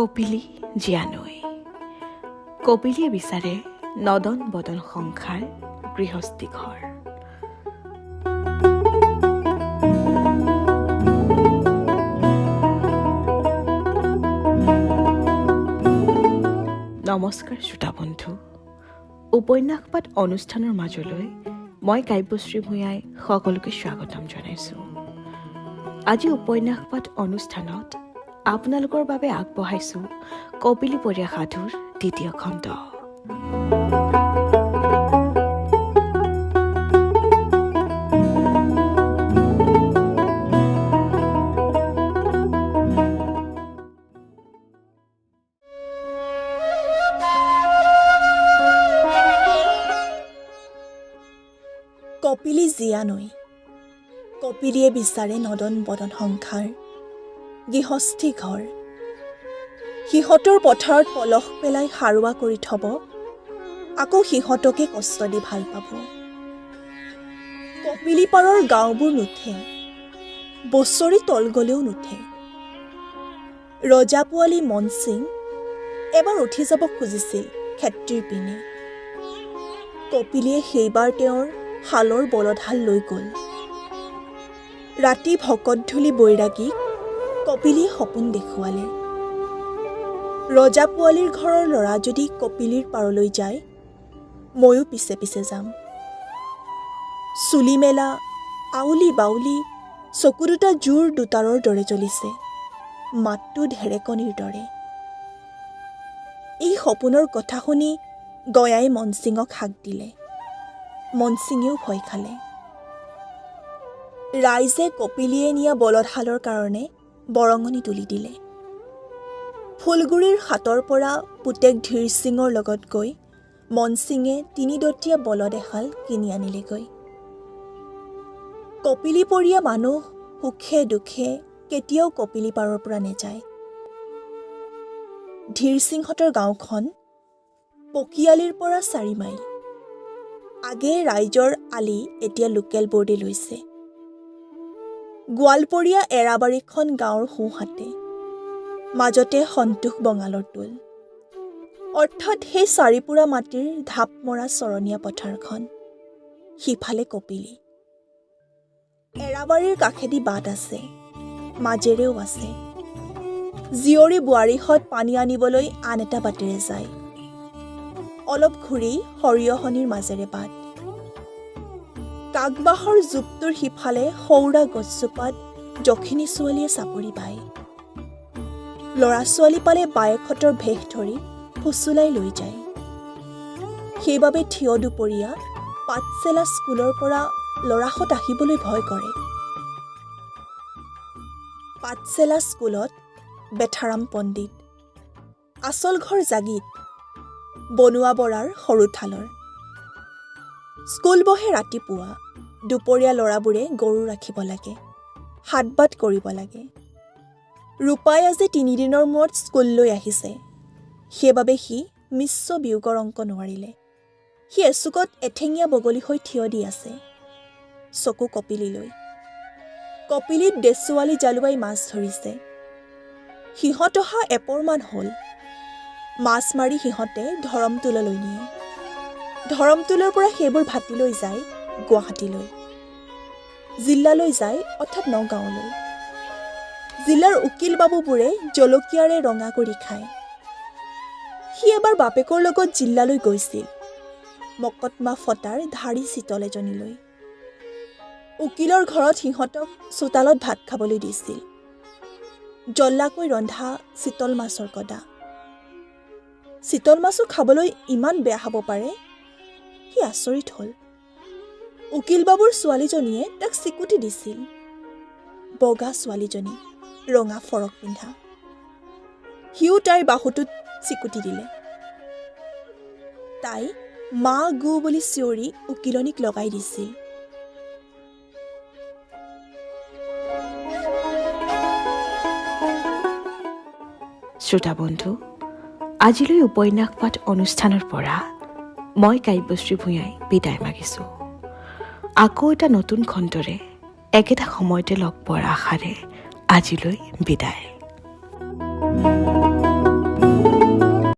কপিলী জীয়ানৈ। কপিলীয়ে বিচাৰে নদন বদন সংসাৰ গৃহস্থী ঘৰ। নমস্কাৰ শ্ৰোতা বন্ধু, উপন্যাস পাঠ অনুষ্ঠানৰ মাজলৈ মই কাব্যশ্ৰী ভূঞাই সকলোকে স্বাগতম জনাইছোঁ। আজি উপন্যাস পাঠ অনুষ্ঠানত আপোনালোকৰ বাবে আগবঢ়াইছোঁ কপিলী পৰিয়া সাধুৰ দ্বিতীয় খণ্ড। কপিলী জীয়ানৈ। কপিলীয়ে বিচাৰে নদন বদন সংসাৰ গৃহস্থী ঘৰ। সিহঁতৰ পথাৰত পলস পেলাই সাৰুৱা কৰি থব, আকৌ সিহঁতকে কষ্ট দি ভাল পাব। কপিলী পাৰৰ গাঁওবোৰ নুঠে, বছৰি তল গলেও নুঠে। ৰজা পোৱালী মনসিং এবাৰ উঠি যাব খুজিছিল খেতিৰ পিনে। কপিলীয়ে সেইবাৰ তেওঁৰ শালৰ বলধাল লৈ গ'ল। ৰাতি ভকতধূলি বৈৰাগীক কপিলীয়ে সপোন দেখুৱালে। ৰজা পোৱালীৰ ঘৰৰ ল'ৰা যদি কপিলীৰ পাৰলৈ যায়, ময়ো পিছে পিছে যাম। চুলি মেলা, আউলি বাউলি, চকু দুটা জোৰ দুটাৰৰ দৰে জ্বলিছে, মাতটো ঢেৰেকনিৰ দৰে। এই সপোনৰ কথা শুনি গয়াই মনসিঙক হাক দিলে। মনসিঙেও ভয় খালে। ৰাইজে কপিলীয়ে নিয়া বলদহালৰ কাৰণে বৰঙণি তুলি দিলে। ফুলগুৰিৰ হাটৰ পৰা পুতেক ধীৰ সিঙৰ লগত গৈ মনসিঙে ৩দঁতীয়া বলদ এহাল কিনি আনিলেগৈ। কপিলী পৰিয়া মানুহ সুখে দুখে কেতিয়াও কপিলী পাৰৰ পৰা নেযায়। ধীৰ সিংহঁতৰ গাঁওখন পকিয়ালিৰ পৰা ৪ মাইল। আগে ৰাইজৰ আলি এতিয়া লোকেল বৰ্ডে লৈছে। গোৱালপৰীয়া এৰাবাৰীখন গাঁৱৰ সোঁহাতে, মাজতে সন্তোষ বঙালৰ টোল, অৰ্থাৎ সেই চাৰিপুৰা মাটিৰ ঢাপ মৰা চৰণীয়া পথাৰখন। সিফালে কপিলী। এৰাবাৰীৰ কাষেদি বাট আছে, মাজেৰেও আছে। জীয়ৰী বোৱাৰীহঁত পানী আনিবলৈ আন এটা বাটেৰে যায়। অলপ ঘূৰি সৰিয়হনিৰ মাজেৰে বাট। কাকবাহৰ জোপটোৰ সিফালে সৌৰা গছজোপাত যখিনী ছোৱালীয়ে চাপৰি বায়। ল'ৰা ছোৱালী পালে বায়েকহঁতৰ ভেষ ধৰি ফুচুলাই লৈ যায়। সেইবাবে থিয় দুপৰীয়া পাঠশালা স্কুলৰ পৰা ল'ৰাহঁত আহিবলৈ ভয় কৰে। পাঠশালা স্কুলত বেথাৰাম পণ্ডিত, আচল ঘৰ জাগিত, বনুৱা বৰাৰ সৰু থালৰ। স্কুল বহে ৰাতিপুৱা। দুপৰীয়া ল'ৰাবোৰে গৰু ৰাখিব লাগে, হাত বাট কৰিব লাগে। ৰূপাই আজি ৩ দিনৰ মূৰত স্কুললৈ আহিছে। সেইবাবে সি মিশ্ৰ বিয়োগৰ অংক নোৱাৰিলে। সি এচুকত এঠেঙীয়া বগলী হৈ থিয় দি আছে, চকু কপিলীলৈ। কপিলীত দেচোৱালী জালুৱাই মাছ ধৰিছে। সিহঁত অহা এপৰমান হ'ল। মাছ মাৰি সিহঁতে ধৰমটোললৈ নিয়ে। ধৰমটোলৰ পৰা সেইবোৰ ভাটি লৈ যায় গুৱাহাটীলৈ, জিলালৈ যায়, অৰ্থাৎ নগাঁৱলৈ। জিলাৰ উকিল বাবুবোৰে জলকীয়াৰে ৰঙা কৰি খায়। সি এবাৰ বাপেকৰ লগত জিলালৈ গৈছিল, মকদ্দমা ফটাৰ ধাৰী চিতল এজনীলৈ। উকিলৰ ঘৰত সিহঁতক চোতালত ভাত খাবলৈ দিছিল। জল্লাকৈ ৰন্ধা চিতল মাছৰ কডা। চিতল মাছো খাবলৈ ইমান বেয়া হ'ব পাৰে, সি আচৰিত হ'ল। উকিল বাবুৰ ছোৱালীজনীয়ে তাক চিকুটি দিছিল। বগা ছোৱালীজনী, ৰঙা ফৰক পিন্ধা। সিও তাইৰ বাহুটোত চিকুটি দিলে। তাই মা গু বুলি চিঞৰি উকিলনীক লগাই দিছিল। শ্ৰোতা বন্ধু, আজিলৈ উপন্যাস পাঠ অনুষ্ঠানৰ পৰা মই কাব্যশ্ৰী ভূঞাই বিদায় মাগিছোঁ। আকৌ এটা নতুন খণ্ডৰে একেটা সময়তে লগ পোৱাৰ আশাৰে আজিলৈ বিদায়।